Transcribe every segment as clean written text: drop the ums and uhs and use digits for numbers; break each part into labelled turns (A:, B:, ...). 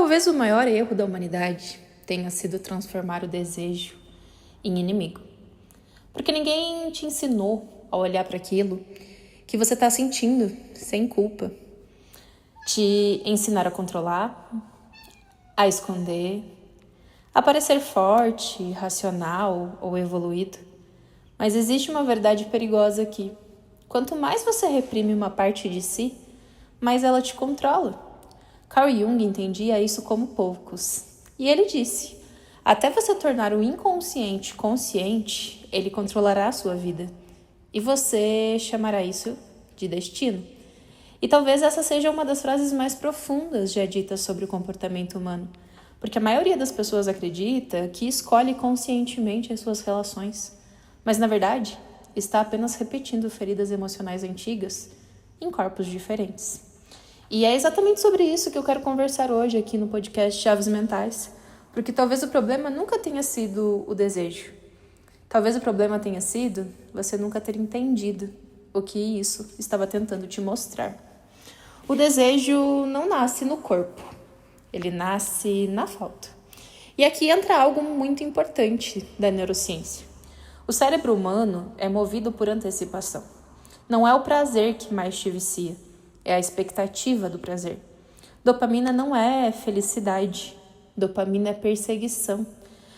A: Talvez o maior erro da humanidade tenha sido transformar o desejo em inimigo. Porque ninguém te ensinou a olhar para aquilo que você está sentindo sem culpa. Te ensinar a controlar, a esconder, a parecer forte, racional ou evoluído. Mas existe uma verdade perigosa aqui. Quanto mais você reprime uma parte de si, mais ela te controla. Carl Jung entendia isso como poucos. E ele disse: até você tornar o inconsciente consciente, ele controlará a sua vida. E você chamará isso de destino. E talvez essa seja uma das frases mais profundas já ditas sobre o comportamento humano. Porque a maioria das pessoas acredita que escolhe conscientemente as suas relações. Mas, na verdade, está apenas repetindo feridas emocionais antigas em corpos diferentes. E é exatamente sobre isso que eu quero conversar hoje aqui no podcast Chaves Mentais. Porque talvez o problema nunca tenha sido o desejo. Talvez o problema tenha sido você nunca ter entendido o que isso estava tentando te mostrar. O desejo não nasce no corpo, ele nasce na falta. E aqui entra algo muito importante da neurociência. O cérebro humano é movido por antecipação. Não é o prazer que mais te vicia, é a expectativa do prazer. Dopamina não é felicidade, dopamina é perseguição.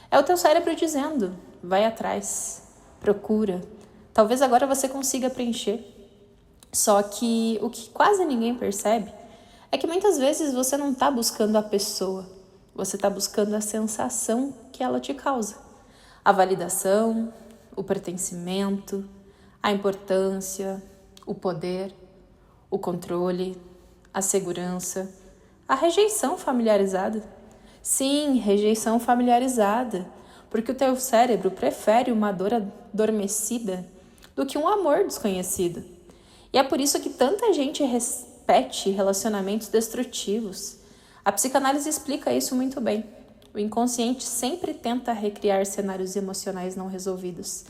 A: É o teu cérebro dizendo: vai atrás, procura. Talvez agora você consiga preencher. Só que o que quase ninguém percebe é que muitas vezes você não está buscando a pessoa, você está buscando a sensação que ela te causa. A validação, o pertencimento, a importância, o poder, o controle, a segurança, a rejeição familiarizada. Sim, rejeição familiarizada, porque o teu cérebro prefere uma dor adormecida do que um amor desconhecido. E é por isso que tanta gente repete relacionamentos destrutivos. A psicanálise explica isso muito bem. O inconsciente sempre tenta recriar cenários emocionais não resolvidos.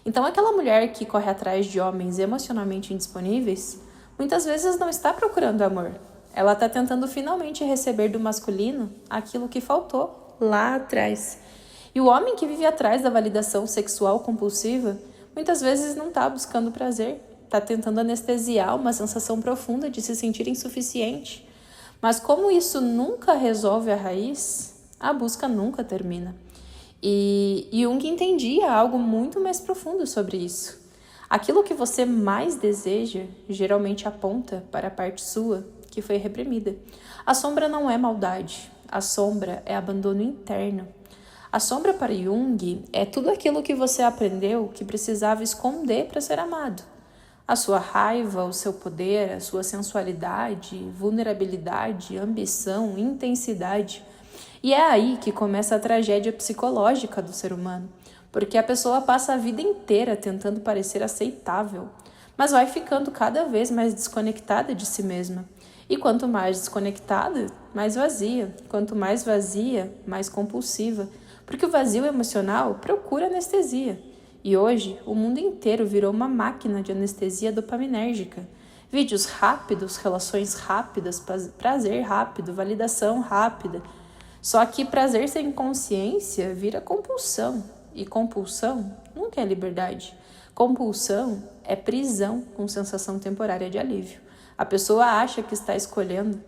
A: Então, aquela mulher que corre atrás de homens emocionalmente indisponíveis, muitas vezes não está procurando amor. Ela está tentando finalmente receber do masculino aquilo que faltou lá atrás. E o homem que vive atrás da validação sexual compulsiva, muitas vezes não está buscando prazer. Está tentando anestesiar uma sensação profunda de se sentir insuficiente. Mas como isso nunca resolve a raiz, a busca nunca termina. E Jung entendia algo muito mais profundo sobre isso. Aquilo que você mais deseja geralmente aponta para a parte sua que foi reprimida. A sombra não é maldade, a sombra é abandono interno. A sombra para Jung é tudo aquilo que você aprendeu que precisava esconder para ser amado. A sua raiva, o seu poder, a sua sensualidade, vulnerabilidade, ambição, intensidade. E é aí que começa a tragédia psicológica do ser humano, porque a pessoa passa a vida inteira tentando parecer aceitável, mas vai ficando cada vez mais desconectada de si mesma. E quanto mais desconectada, mais vazia. Quanto mais vazia, mais compulsiva, porque o vazio emocional procura anestesia. E hoje, o mundo inteiro virou uma máquina de anestesia dopaminérgica. Vídeos rápidos, relações rápidas, prazer rápido, validação rápida. Só que prazer sem consciência vira compulsão. E compulsão nunca é liberdade. Compulsão é prisão com sensação temporária de alívio. A pessoa acha que está escolhendo,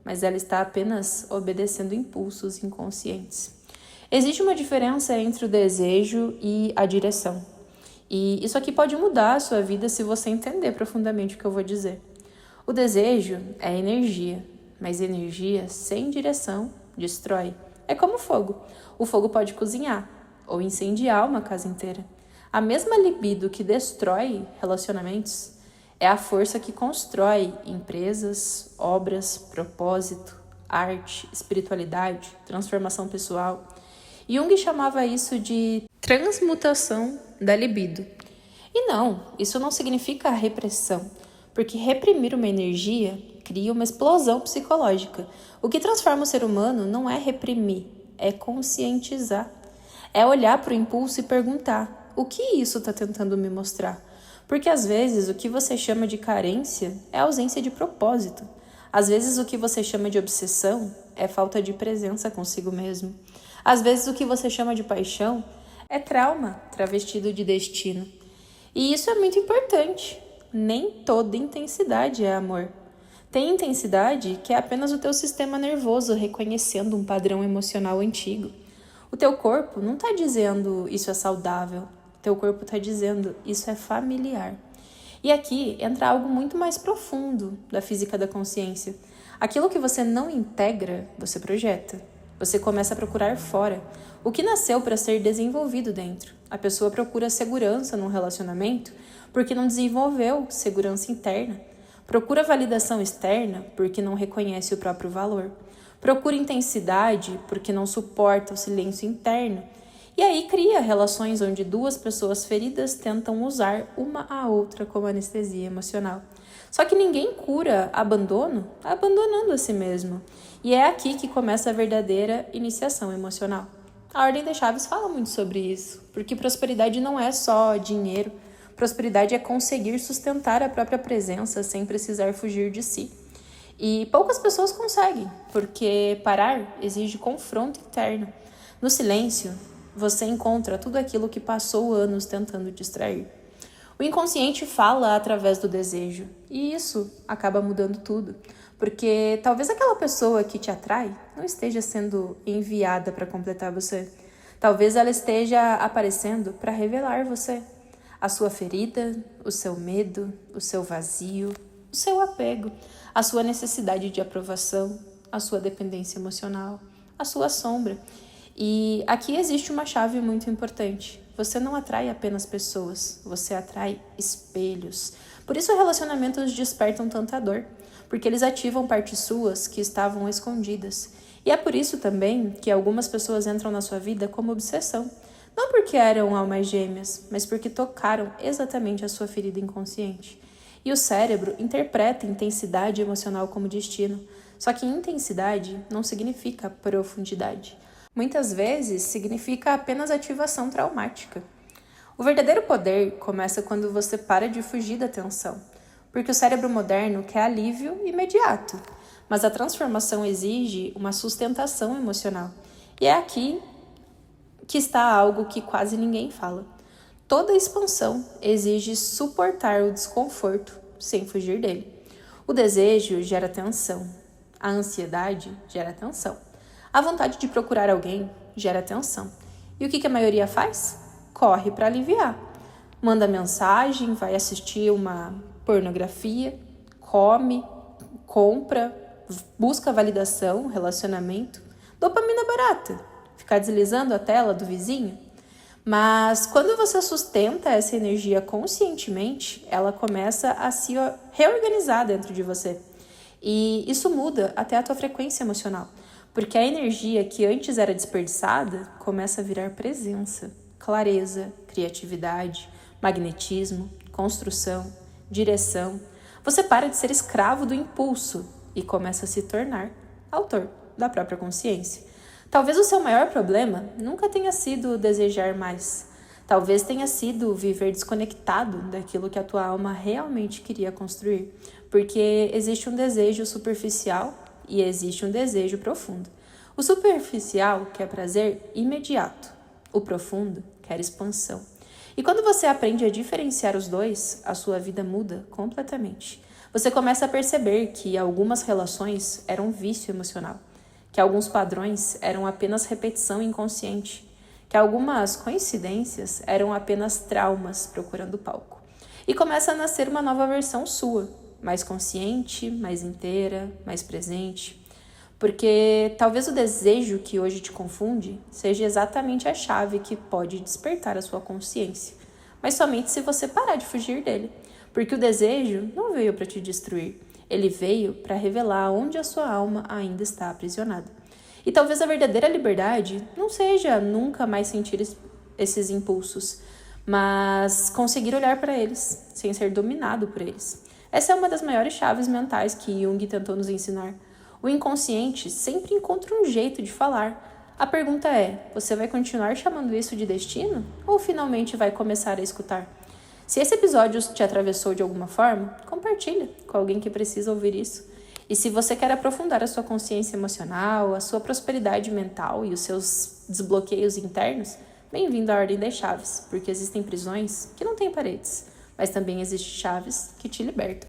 A: mas ela está apenas obedecendo impulsos inconscientes. Existe uma diferença entre o desejo e a direção. E isso aqui pode mudar a sua vida se você entender profundamente o que eu vou dizer. O desejo é energia, mas energia sem direção destrói. É como fogo. O fogo pode cozinhar ou incendiar uma casa inteira. A mesma libido que destrói relacionamentos é a força que constrói empresas, obras, propósito, arte, espiritualidade, transformação pessoal. Jung chamava isso de transmutação da libido. E não, isso não significa repressão, porque reprimir uma energia cria uma explosão psicológica. O que transforma o ser humano não é reprimir, é conscientizar. É olhar para o impulso e perguntar: o que isso está tentando me mostrar? Porque às vezes o que você chama de carência é ausência de propósito. Às vezes o que você chama de obsessão é falta de presença consigo mesmo. Às vezes o que você chama de paixão é trauma travestido de destino. E isso é muito importante. Nem toda intensidade é amor. Tem intensidade que é apenas o teu sistema nervoso reconhecendo um padrão emocional antigo. O teu corpo não está dizendo isso é saudável. O teu corpo está dizendo isso é familiar. E aqui entra algo muito mais profundo da física da consciência. Aquilo que você não integra, você projeta. Você começa a procurar fora. O que nasceu para ser desenvolvido dentro. A pessoa procura segurança num relacionamento porque não desenvolveu segurança interna. Procura validação externa porque não reconhece o próprio valor. Procura intensidade porque não suporta o silêncio interno. E aí cria relações onde duas pessoas feridas tentam usar uma a outra como anestesia emocional. Só que ninguém cura abandono abandonando a si mesmo. E é aqui que começa a verdadeira iniciação emocional. A Ordem das Chaves fala muito sobre isso, porque prosperidade não é só dinheiro. Prosperidade é conseguir sustentar a própria presença sem precisar fugir de si. E poucas pessoas conseguem, porque parar exige confronto interno. No silêncio, você encontra tudo aquilo que passou anos tentando distrair. O inconsciente fala através do desejo, e isso acaba mudando tudo, porque talvez aquela pessoa que te atrai não esteja sendo enviada para completar você. Talvez ela esteja aparecendo para revelar você, a sua ferida, o seu medo, o seu vazio, o seu apego, a sua necessidade de aprovação, a sua dependência emocional, a sua sombra. E aqui existe uma chave muito importante. Você não atrai apenas pessoas, você atrai espelhos. Por isso relacionamentos despertam tanta dor, porque eles ativam partes suas que estavam escondidas. E é por isso também que algumas pessoas entram na sua vida como obsessão. Não porque eram almas gêmeas, mas porque tocaram exatamente a sua ferida inconsciente. E o cérebro interpreta intensidade emocional como destino. Só que intensidade não significa profundidade. Muitas vezes significa apenas ativação traumática. O verdadeiro poder começa quando você para de fugir da tensão, porque o cérebro moderno quer alívio imediato, mas a transformação exige uma sustentação emocional. E é aqui que está algo que quase ninguém fala. Toda expansão exige suportar o desconforto sem fugir dele. O desejo gera tensão, a ansiedade gera tensão. A vontade de procurar alguém gera tensão. E o que a maioria faz? Corre para aliviar. Manda mensagem, vai assistir uma pornografia, come, compra, busca validação, relacionamento. Dopamina barata. Ficar deslizando a tela do vizinho. Mas quando você sustenta essa energia conscientemente, ela começa a se reorganizar dentro de você. E isso muda até a tua frequência emocional. Porque a energia que antes era desperdiçada começa a virar presença, clareza, criatividade, magnetismo, construção, direção. Você para de ser escravo do impulso e começa a se tornar autor da própria consciência. Talvez o seu maior problema nunca tenha sido desejar mais. Talvez tenha sido viver desconectado daquilo que a tua alma realmente queria construir. Porque existe um desejo superficial e existe um desejo profundo. O superficial quer prazer imediato. O profundo quer expansão. E quando você aprende a diferenciar os dois, a sua vida muda completamente. Você começa a perceber que algumas relações eram vício emocional, que alguns padrões eram apenas repetição inconsciente, que algumas coincidências eram apenas traumas procurando palco. E começa a nascer uma nova versão sua, mais consciente, mais inteira, mais presente. Porque talvez o desejo que hoje te confunde seja exatamente a chave que pode despertar a sua consciência. Mas somente se você parar de fugir dele. Porque o desejo não veio para te destruir. Ele veio para revelar onde a sua alma ainda está aprisionada. E talvez a verdadeira liberdade não seja nunca mais sentir esses impulsos, mas conseguir olhar para eles, sem ser dominado por eles. Essa é uma das maiores chaves mentais que Jung tentou nos ensinar. O inconsciente sempre encontra um jeito de falar. A pergunta é, você vai continuar chamando isso de destino? Ou finalmente vai começar a escutar? Se esse episódio te atravessou de alguma forma, compartilha com alguém que precisa ouvir isso. E se você quer aprofundar a sua consciência emocional, a sua prosperidade mental e os seus desbloqueios internos, bem-vindo à Ordem das Chaves, porque existem prisões que não têm paredes, mas também existem chaves que te libertam.